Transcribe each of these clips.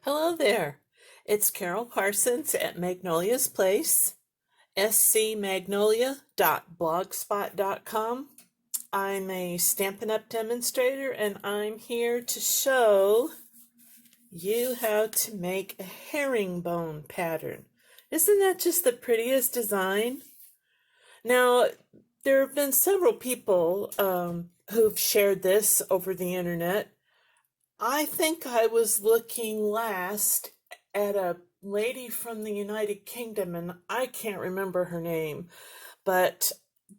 Hello there. It's Carole Parsons at Magnolia's Place, scmagnolia.blogspot.com. I'm a Stampin' Up! Demonstrator, and I'm here to show you how to make a herringbone pattern. Isn't that just the prettiest design? Now, there have been several people who've shared this over the internet. I think I was looking last at a lady from the United Kingdom, and I can't remember her name, but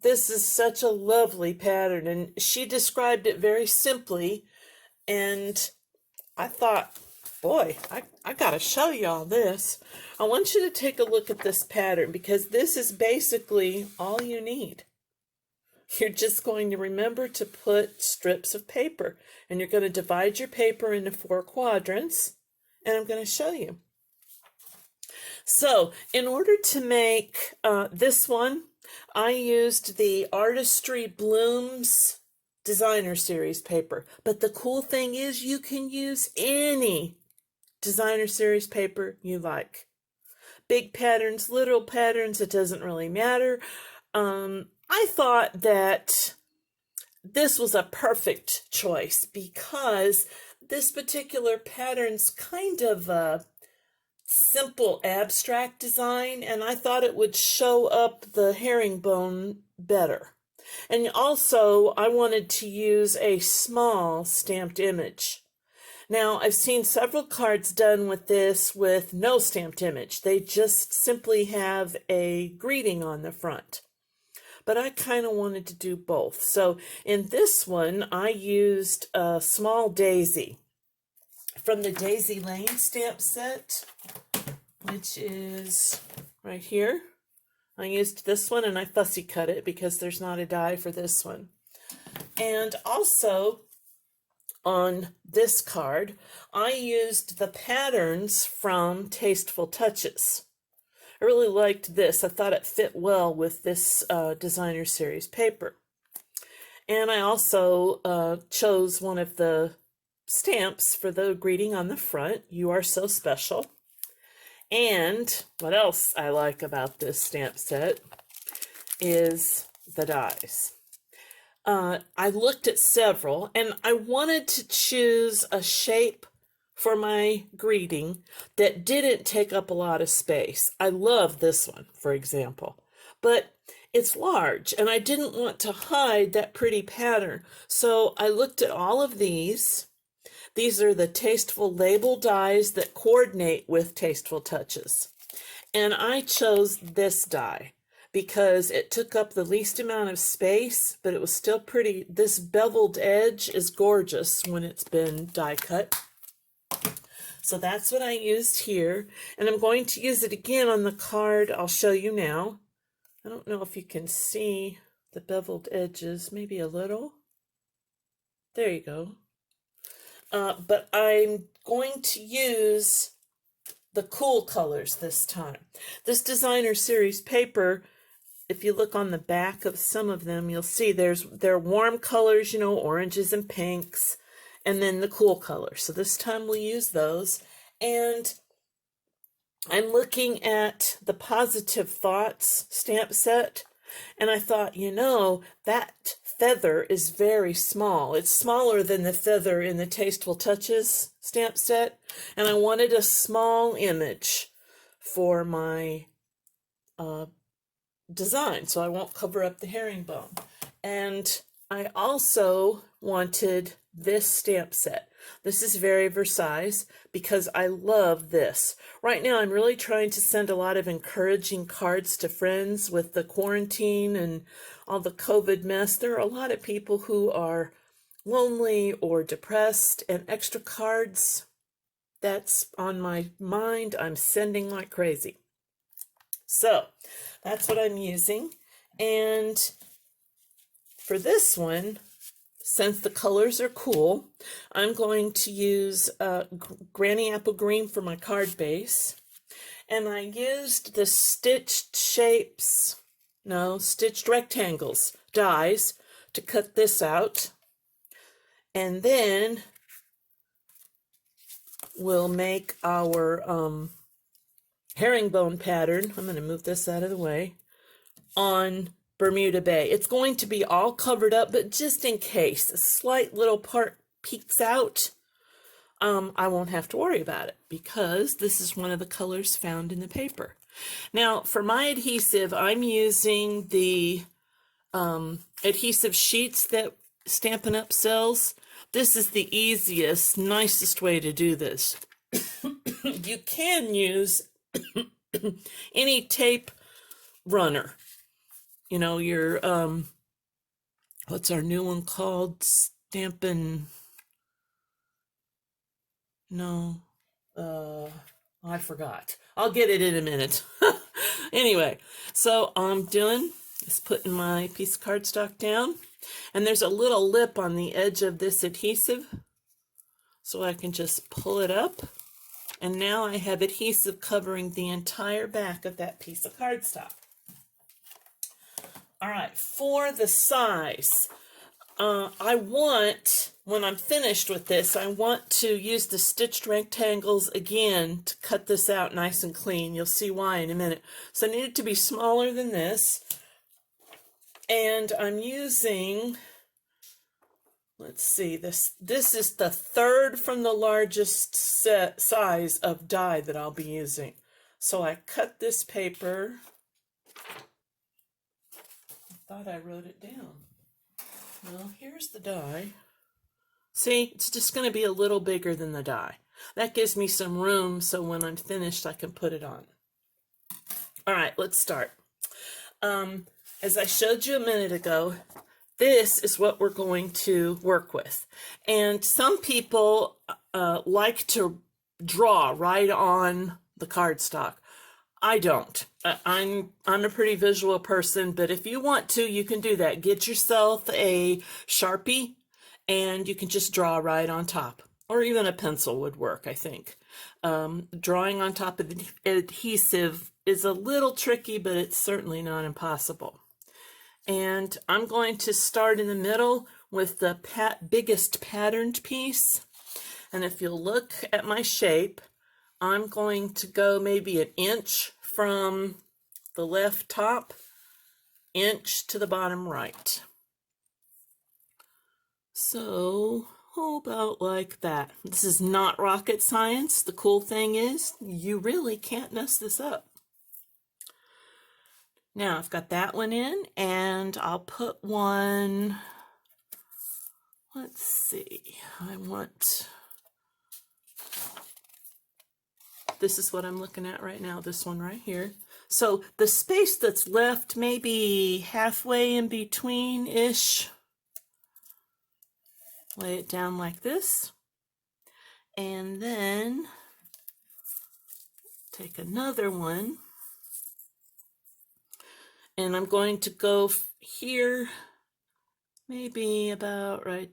this is such a lovely pattern, and she described it very simply, and I thought, boy, I gotta show y'all this. I want you to take a look at this pattern because this is basically all you need. You're just going to remember to put strips of paper, and you're going to divide your paper into 4 quadrants, and I'm going to show you. So in order to make this one, I used the Artistry Blooms Designer Series paper. But the cool thing is you can use any Designer Series paper you like. Big patterns, little patterns, it doesn't really matter. I thought that this was a perfect choice because this particular pattern's kind of a simple abstract design, and I thought it would show up the herringbone better. And also, I wanted to use a small stamped image. Now, I've seen several cards done with this with no stamped image. They just simply have a greeting on the front. But I kind of wanted to do both. So in this one, I used a small daisy from the Daisy Lane stamp set, which is right here. I used this one, and I fussy cut it because there's not a die for this one. And also on this card, I used the patterns from Tasteful Touches. I really liked this. I thought it fit well with this Designer Series paper. And I also chose one of the stamps for the greeting on the front, "You Are So Special." And what else I like about this stamp set is the dies. I looked at several, and I wanted to choose a shape for my greeting that didn't take up a lot of space. I love this one, for example, but it's large, and I didn't want to hide that pretty pattern. So I looked at all of these. These are the Tasteful Label dies that coordinate with Tasteful Touches. And I chose this die because it took up the least amount of space, but it was still pretty. This beveled edge is gorgeous when it's been die cut. So that's what I used here, and I'm going to use it again on the card I'll show you now. I don't know if you can see the beveled edges, maybe a little. There you go. But I'm going to use the cool colors this time. This Designer Series paper, if you look on the back of some of them, you'll see they're warm colors, you know, oranges and pinks, and then the cool colors. So this time we'll use those. And I'm looking at the Positive Thoughts stamp set, and I thought, you know, that feather is very small. It's smaller than the feather in the Tasteful Touches stamp set, and I wanted a small image for my design, so I won't cover up the herringbone. And I also wanted this stamp set. This is very Versailles because I love this. Right now I'm really trying to send a lot of encouraging cards to friends with the quarantine and all the COVID mess. There are a lot of people who are lonely or depressed, and extra cards, that's on my mind. I'm sending like crazy. So that's what I'm using. And for this one, since the colors are cool, I'm going to use Granny Apple Green for my card base. And I used the stitched rectangles dies to cut this out. And then will make our herringbone pattern. I'm going to move this out of the way. On Bermuda Bay. It's going to be all covered up, but just in case a slight little part peeks out, I won't have to worry about it because this is one of the colors found in the paper. Now, for my adhesive, I'm using the adhesive sheets that Stampin' Up sells. This is the easiest, nicest way to do this. You can use any tape runner. You know, your, what's our new one called? No, I forgot. I'll get it in a minute. Anyway, so all I'm doing is putting my piece of cardstock down, and there's a little lip on the edge of this adhesive, so I can just pull it up, and now I have adhesive covering the entire back of that piece of cardstock. All right, for the size, I want, when I'm finished with this, I want to use the stitched rectangles again to cut this out nice and clean. You'll see why in a minute. So I need it to be smaller than this. And I'm using, let's see, this is the third from the largest size of die that I'll be using. So I cut this paper. Thought I wrote it down. Well, here's the die. See, it's just going to be a little bigger than the die. That gives me some room so when I'm finished I can put it on. All right, let's start. As I showed you a minute ago, this is what we're going to work with. And some people like to draw right on the cardstock. I don't. I'm a pretty visual person, but if you want to, you can do that. Get yourself a Sharpie, and you can just draw right on top. Or even a pencil would work, I think. Drawing on top of the adhesive is a little tricky, but it's certainly not impossible. And I'm going to start in the middle with the biggest patterned piece. And if you'll look at my shape, I'm going to go maybe an inch from the left top, inch to the bottom right. So, about like that. This is not rocket science. The cool thing is, you really can't mess this up. Now, I've got that one in, and I'll put one, let's see, this is what I'm looking at right now, this one right here. So the space that's left, maybe halfway in between-ish, lay it down like this. And then take another one. And I'm going to go here, maybe about right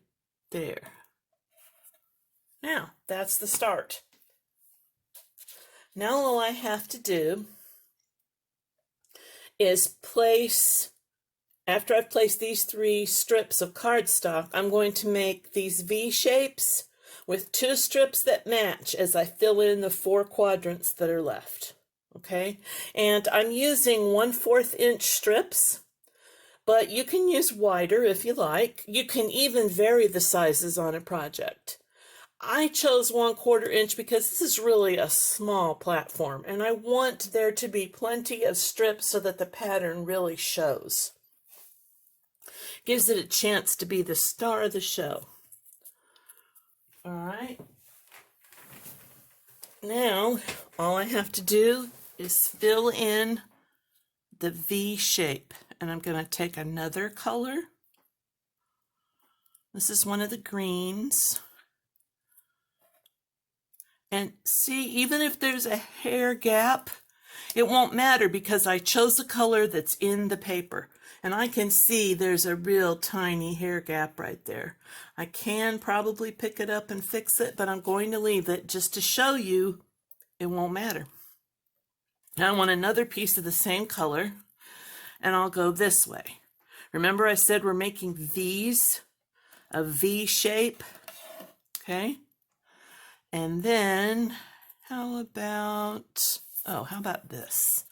there. Now, that's the start. Now all I have to do is place, after I've placed these 3 strips of cardstock, I'm going to make these V shapes with 2 strips that match as I fill in the 4 quadrants that are left. Okay, and I'm using 1/4 inch strips, but you can use wider if you like. You can even vary the sizes on a project. I chose 1/4 inch because this is really a small platform, and I want there to be plenty of strips so that the pattern really shows. Gives it a chance to be the star of the show. All right. Now, all I have to do is fill in the V shape, and I'm going to take another color. This is one of the greens. And see, even if there's a hair gap, it won't matter because I chose the color that's in the paper. And I can see there's a real tiny hair gap right there. I can probably pick it up and fix it, but I'm going to leave it just to show you it won't matter. Now I want another piece of the same color, and I'll go this way. Remember I said we're making V's, a V shape, okay? And then how about this?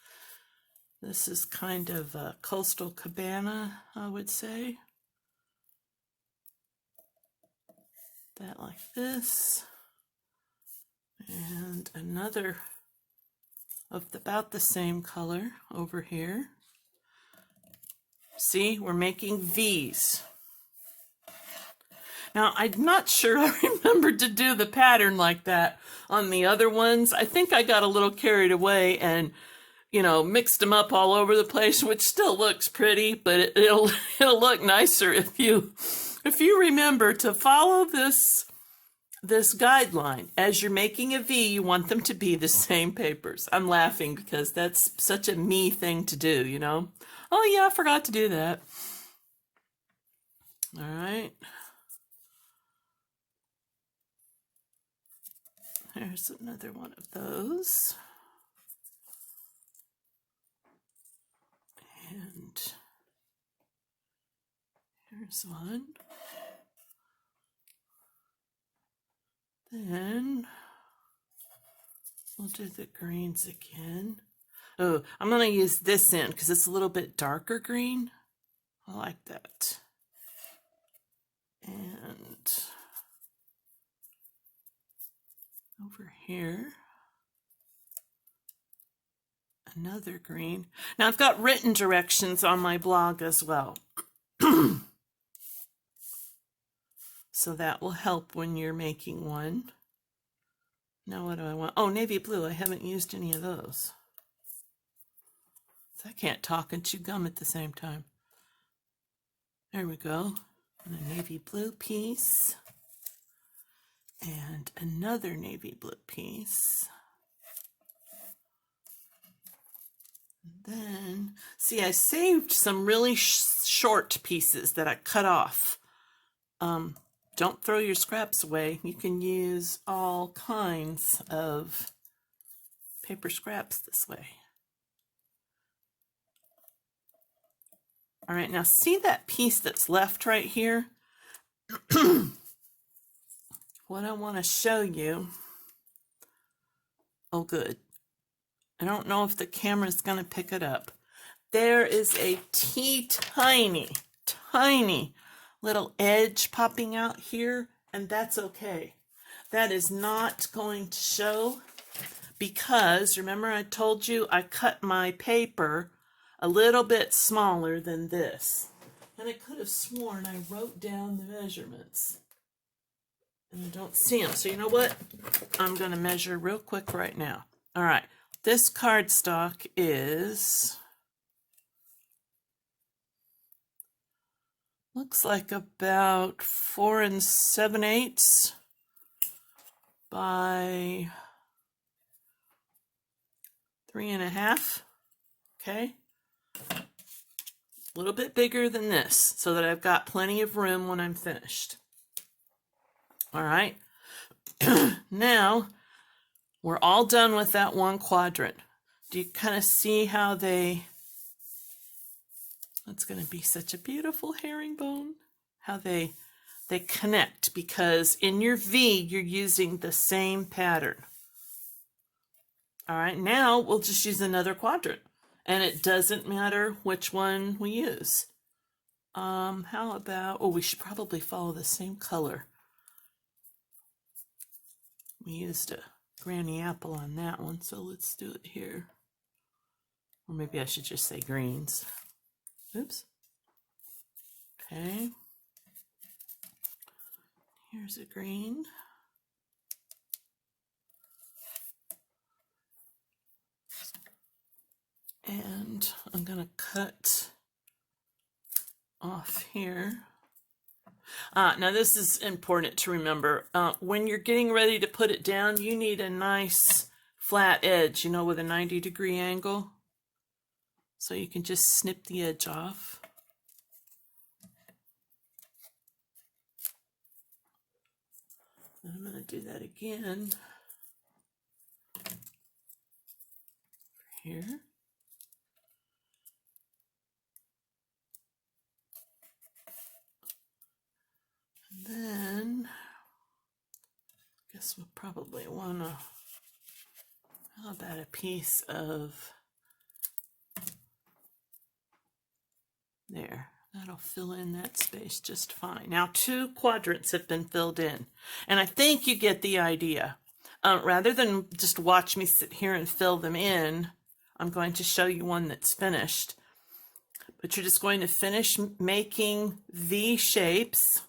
This is kind of a coastal cabana, I would say. That like this. And another of about the same color over here. See, we're making V's. Now, I'm not sure I remembered to do the pattern like that on the other ones. I think I got a little carried away and, you know, mixed them up all over the place, which still looks pretty, but it'll look nicer if you remember to follow this guideline. As you're making a V, you want them to be the same papers. I'm laughing because that's such a me thing to do, you know? Oh yeah, I forgot to do that. All right. There's another one of those. And here's one. Then we'll do the greens again. Oh, I'm going to use this end because it's a little bit darker green. I like that. And over here, another green. Now I've got written directions on my blog as well. So that will help when you're making one. Now what do I want? Oh, navy blue. I haven't used any of those. So I can't talk and chew gum at the same time. There we go. And a navy blue piece. And another navy blue piece. And then, see, I saved some really short pieces that I cut off. Don't throw your scraps away. You can use all kinds of paper scraps this way. All right, now see that piece that's left right here? What I want to show you, oh good, I don't know if the camera's going to pick it up. There is a tiny little edge popping out here, and that's okay. That is not going to show because, remember I told you I cut my paper a little bit smaller than this. And I could have sworn I wrote down the measurements. And I don't see them. So you know what? I'm going to measure real quick right now. All right. This cardstock is, looks like about 4 7/8 by 3.5. Okay. A little bit bigger than this so that I've got plenty of room when I'm finished. All right. Now we're all done with that one quadrant. Do you kind of see how that's going to be such a beautiful herringbone, how they connect, because in your V you're using the same pattern. All right, now we'll just use another quadrant, and it doesn't matter which one we use. How about, oh, we should probably follow the same color. We used a granny apple on that one, so let's do it here. Or maybe I should just say greens. Oops. Okay. Here's a green. And I'm going to cut off here. Now this is important to remember. When you're getting ready to put it down, you need a nice flat edge, you know, with a 90-degree angle. So you can just snip the edge off. And I'm going to do that again here. And then Guess we'll probably want to, how about a piece of, there, that'll fill in that space just fine. Now 2 quadrants have been filled in, and I think you get the idea. Rather than just watch me sit here and fill them in, I'm going to show you one that's finished. But you're just going to finish making V shapes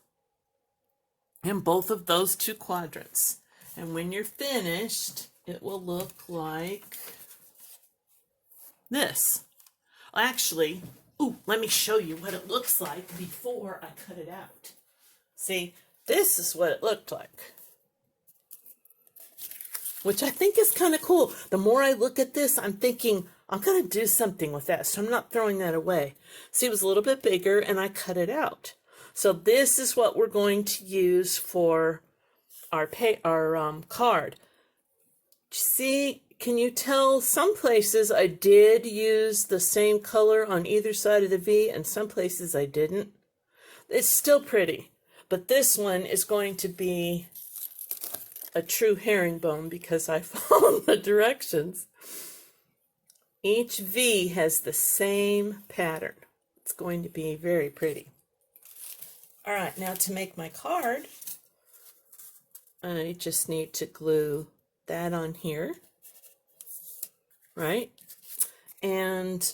in both of those 2 quadrants. And when you're finished, it will look like this. Actually, let me show you what it looks like before I cut it out. See, this is what it looked like, which I think is kind of cool. The more I look at this, I'm thinking, I'm going to do something with that, so I'm not throwing that away. See, it was a little bit bigger, and I cut it out. So this is what we're going to use for our card. See, can you tell some places I did use the same color on either side of the V, and some places I didn't? It's still pretty, but this one is going to be a true herringbone because I followed the directions. Each V has the same pattern. It's going to be very pretty. All right, now to make my card, I just need to glue that on here, right? And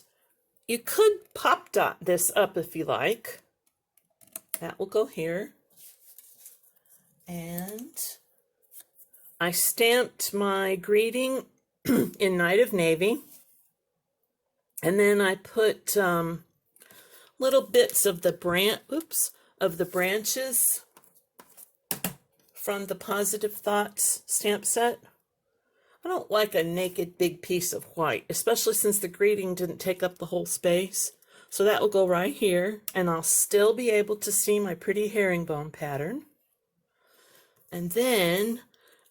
you could pop dot this up if you like. That will go here. And I stamped my greeting in Night of Navy. And then I put little bits of the branches from the Positive Thoughts stamp set. I don't like a naked big piece of white, especially since the greeting didn't take up the whole space. So that will go right here, and I'll still be able to see my pretty herringbone pattern. And then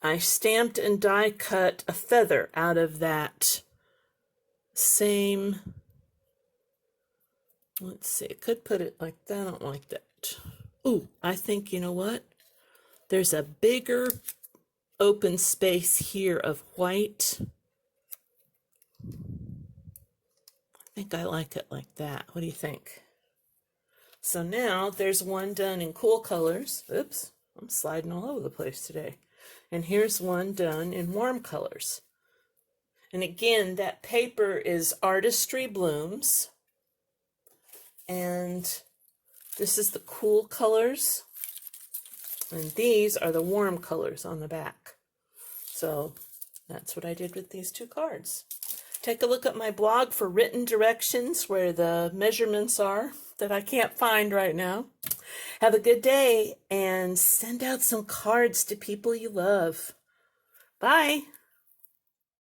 I stamped and die cut a feather out of that same, let's see, I could put it like that. I don't like that. Ooh, I think, you know what? There's a bigger open space here of white. I think I like it like that. What do you think? So now there's one done in cool colors. Oops, I'm sliding all over the place today. And here's one done in warm colors. And again, that paper is Artistry Blooms. And this is the cool colors. And these are the warm colors on the back. So that's what I did with these 2 cards. Take a look at my blog for written directions where the measurements are that I can't find right now. Have a good day and send out some cards to people you love. Bye.